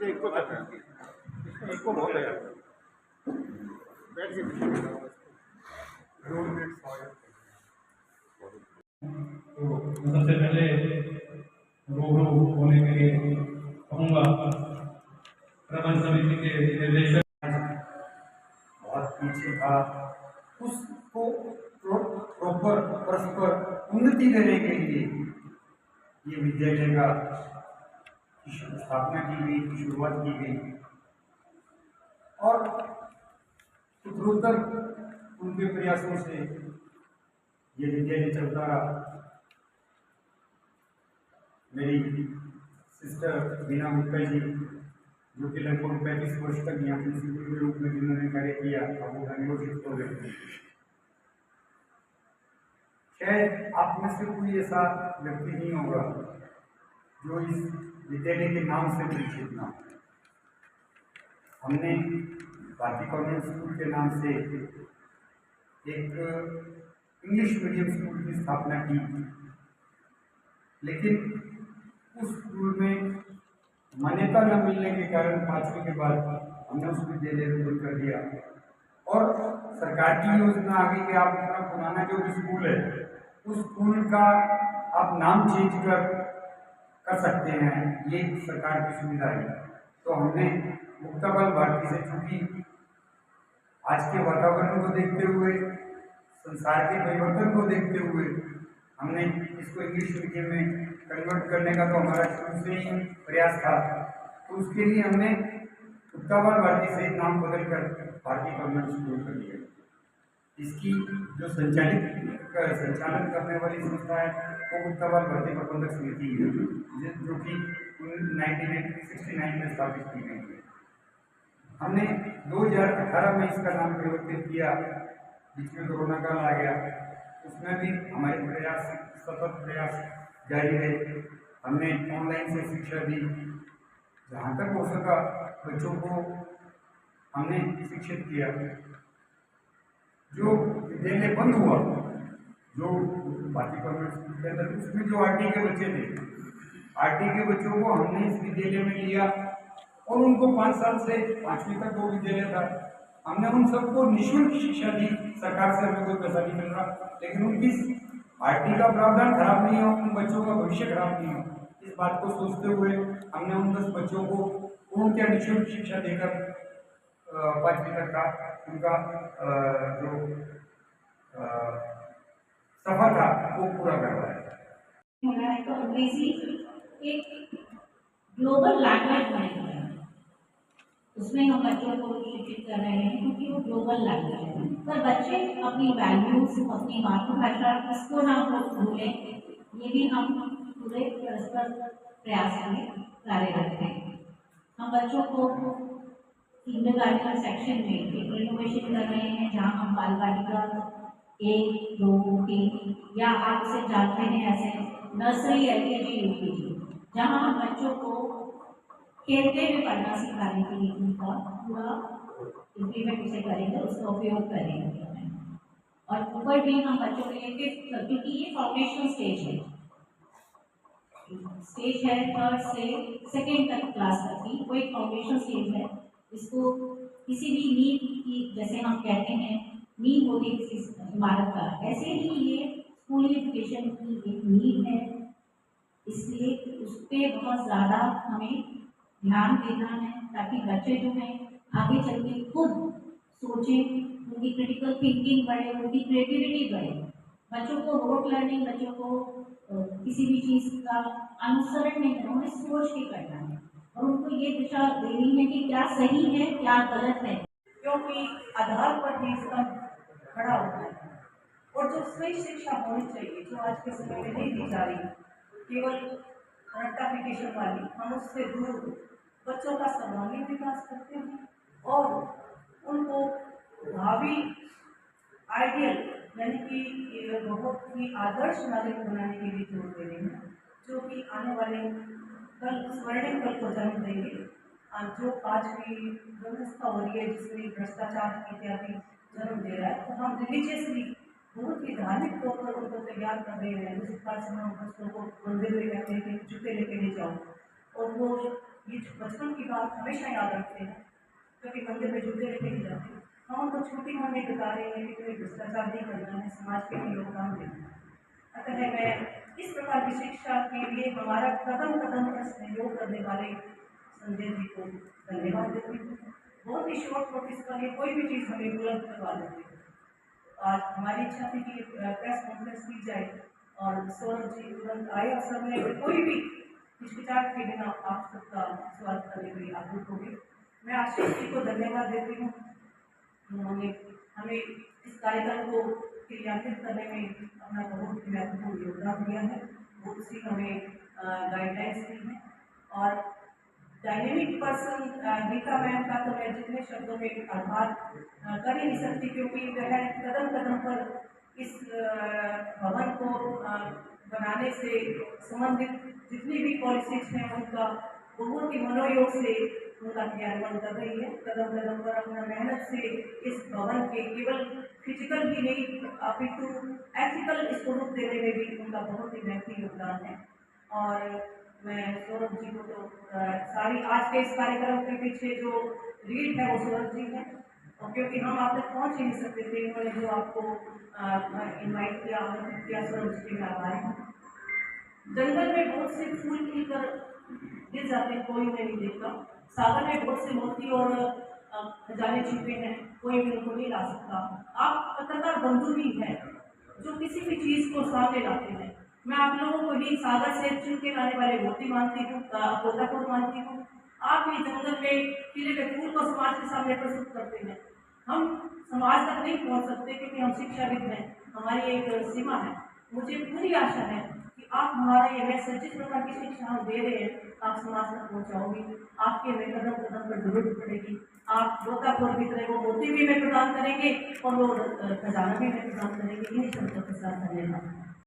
बच्चे एक को कर रहे हैं, इसमें एक को बहुत है यार। बैठ के तो सबसे पहले रूबरू होने के लिए कहूँगा प्रबंध समिति के निर्देशक बहुत पीछे था, उसको प्रॉपर परस्पर उन्नति देने के लिए ये विद्यालय का स्थापना की गई, शुरुआत की गई और उत्तरोत्तर उनके प्रयासों से ये विद्यालय चलता रहा। मेरी सिस्टर बीना गुप्ता जी जो कि लगभग 35 वर्ष तक यहाँ प्रिंसिपल के रूप में जिन्होंने कार्य किया, अब वो बेंगलोर शिफ्ट हो गए। शायद आप में से कोई ऐसा व्यक्ति नहीं होगा जो इस विद्यालय के नाम से परिचित ना हो। हमने भारतीय कॉन्वेंट स्कूल के नाम से एक इंग्लिश मीडियम स्कूल की स्थापना की, लेकिन उस स्कूल में मान्यता न मिलने के कारण 5वीं के बाद हमने उस विद्यालय को बंद कर दिया और सरकार की योजना आ गई कि आप अपना पुराना जो भी स्कूल है उस स्कूल का आप नाम चेंज कर सकते हैं, ये सरकार की सुविधा है। तो हमने मुक्ताबाल भारती से, चूंकि आज के वातावरण को देखते हुए, संसार के परिवर्तन को देखते हुए हमने इसको इंग्लिश मीडियम में कन्वर्ट करने का तो हमारा शुरू से ही प्रयास था। तो उसके लिए हमने मुक्ताबाल भारती से नाम बदलकर भारतीय कॉन्वेंट स्कूल कर दिया। इसकी जो संचालन करने वाली संस्था है वो मुक्ताबाल भारती प्रबंधक समिति है, जो कि 1969 में स्थापित की गई है। हमने 2018 में इसका नाम परिवर्तित किया, बीच में कोरोना काल आ गया, उसमें भी हमारे प्रयास, सतत प्रयास जारी रहे। हमने ऑनलाइन से शिक्षा दी, जहाँ तक हो सका बच्चों को हमने शिक्षित किया। जो विद्यालय बंद हुआ, जो भारतीय कॉन्वेंट स्कूल के अंदर, उसमें जो आरटी के बच्चे थे, आरटी के बच्चों को हमने इस विद्यालय में लिया और उनको 5 साल से 5वीं तक वो विद्यालय था। हमने उन सबको निःशुल्क शिक्षा दी, सरकार से हमें कोई पैसा नहीं मिल रहा, लेकिन उनकी आरटी का प्रावधान खराब नहीं हो, उन बच्चों का भविष्य खराब नहीं हो, इस बात को सोचते हुए हमने उन 10 बच्चों को पूर्णतः निःशुल्क शिक्षा देकर 5वीं तक का उनका जो सफर था वो पूरा करवाया। होना है तो अंग्रेजी एक ग्लोबल लैंग्वेज बनेगी, उसमें हम बच्चों को शिक्षित कर रहे हैं क्योंकि वो ग्लोबल लैंग्वेज है। पर बच्चे अपनी वैल्यूज, अपनी मातृभाषा इसको ना भूलें, ये भी हम पूरे परस्पर प्रयास में कार्यरत हैं। हम बच्चों को किंडरगार्टन सेक्शन में एक रिनोवेशन कर रहे हैं, जहाँ हम बाल बालिका 1, 2, 3 या आप से जानते हैं ऐसे नर्सरी, LKG, UKG, जहाँ हम बच्चों को खेलते हुए पढ़ना सिखाने के लिए उनका पूरा इम्प्लीमेंट उसे करेंगे, उसका उपयोग करेंगे। और ऊपर भी हम बच्चों के लिए, क्योंकि ये फाउंडेशन स्टेज है, 3rd से 2nd तक क्लास तक की वो एक फाउंडेशन स्टेज है। इसको किसी भी नींव की, जैसे हम कहते हैं नींव होती है किसी इमारत का, ऐसे ही ये स्कूल एजुकेशन की एक नींव है, इसलिए उस पर बहुत ज़्यादा हमें ध्यान देना है ताकि बच्चे जो हैं आगे चल के खुद सोचें, उनकी क्रिटिकल थिंकिंग बढ़े, उनकी क्रिएटिविटी बढ़े। बच्चों को रोट लर्निंग, बच्चों को किसी भी चीज़ का अनुसरण नहीं करना, उन्हें सोच के करना है और उनको ये दिशा देनी है कि क्या सही है क्या गलत है, क्योंकि आधार पर देश का खड़ा होता है। और जो सही शिक्षा होनी चाहिए, जो आज के समय में नहीं दी जा रही, केवल रट्टाफिकेशन वाली, हम उससे दूर बच्चों का सर्वांगीण विकास करते हैं और उनको भावी आइडियल यानी कि बहुत ही आदर्श नागरिक बनाने के लिए जोर दे रहे हैं, जो कि आने वाले कल स्वर्णिम कल को जन्म देंगे। जो आज की व्यवस्था हो रही है जिसमें भ्रष्टाचार इत्यादि जन्म दे रहा है, तो हम रिलीजियसली बहुत ही धार्मिक तौर पर उनको तैयार कर रहे हैं। उस प्रकार से हम बच्चों को मंदिर में कहते हैं कि जूते लेके नहीं जाओ, और वो ये बचपन की बात हमेशा याद रखते हैं, क्योंकि मंदिर में जुड़ते रहते ही जाते हैं। हम उनको छोटी उम्र में बता रहे हैं कि कोई भ्रष्टाचार नहीं करना है, समाज के लिए योगदान देना है। अतः मैं इस प्रकार की शिक्षा के लिए हमारा कदम कदम पर सहयोग करने वाले संजय जी को धन्यवाद देती हूँ। बहुत ही शॉर्ट नोटिस पर ये कोई भी चीज़ हमें उपलब्ध करवा देते हैं। आज हमारी इच्छा थी कि प्रेस कॉन्फ्रेंस की जाए और सौरभ जी तुरंत आए और सब ने कोई भी हिचकिचाहट के बिना आप सबका स्वागत करने के लिए आतुर हो गए। मैं आशीष जी को धन्यवाद देती हूँ, उन्होंने हमें इस कार्यक्रम को क्रियान्वित करने में अपना बहुत महत्वपूर्ण योगदान दिया है। वो उसी हमें गाइडलाइंस दी है। और डायनेमिक पर्सन गीता मैम का तो मैं जितने शब्दों में आभार कर ही नहीं सकती, क्योंकि वह कदम कदम पर इस भवन को बनाने से संबंधित जितनी भी पॉलिसीज हैं उनका बहुत ही मनोयोग से उनका क्रियान्वयन कर रही है। कदम कदम पर अपना मेहनत से इस भवन के केवल फिजिकल ही नहीं अपितु एथिकल इसको रूप देने में भी उनका बहुत ही महत्वपूर्ण योगदान है। और मैं सौरभ जी को तो सारी आज के इस कार्यक्रम के पीछे जो लीड है वो सौरभ जी है, और क्योंकि हम आप तक पहुँच ही नहीं सकते थे, उन्होंने जो आपको इन्वाइट किया, आमंत्रित किया, सौरभ जी के आभारी हूँ। जंगल में बहुत से फूल खिलकर गिर जाते हैं, कोई उन्हें नहीं देखता। सागर में बहुत से मोती और खजाने छिपे हैं, कोई भी उनको नहीं ला सकता। आप पत्रकार बंधु भी हैं जो किसी भी चीज को सामने लाते हैं। मैं आप लोगों को ही सागर से चुन के लाने वाले मोती मानती हूँ, गोताखोर मानती हूँ। आप ही जंगल में खिले हुए फूल को समाज के सामने प्रस्तुत करते हैं। हम समाज तक नहीं पहुँच सकते क्योंकि हम शिक्षाविद हैं, हमारी एक सीमा है। मुझे पूरी आशा है कि आप हमारा ये मैसेज जिस प्रकार की शिक्षा हम दे रहे हैं आप समाज तक पहुँचाओगे। आपके हमें कदम कदम पर जरूरत पड़ेगी। आप गोताखोर की तरह वो मोती भी हमें प्रदान करेंगे और वो खजाना भी हमें प्रदान करेंगे। इन्हीं शब्दों के साथ धन्यवाद।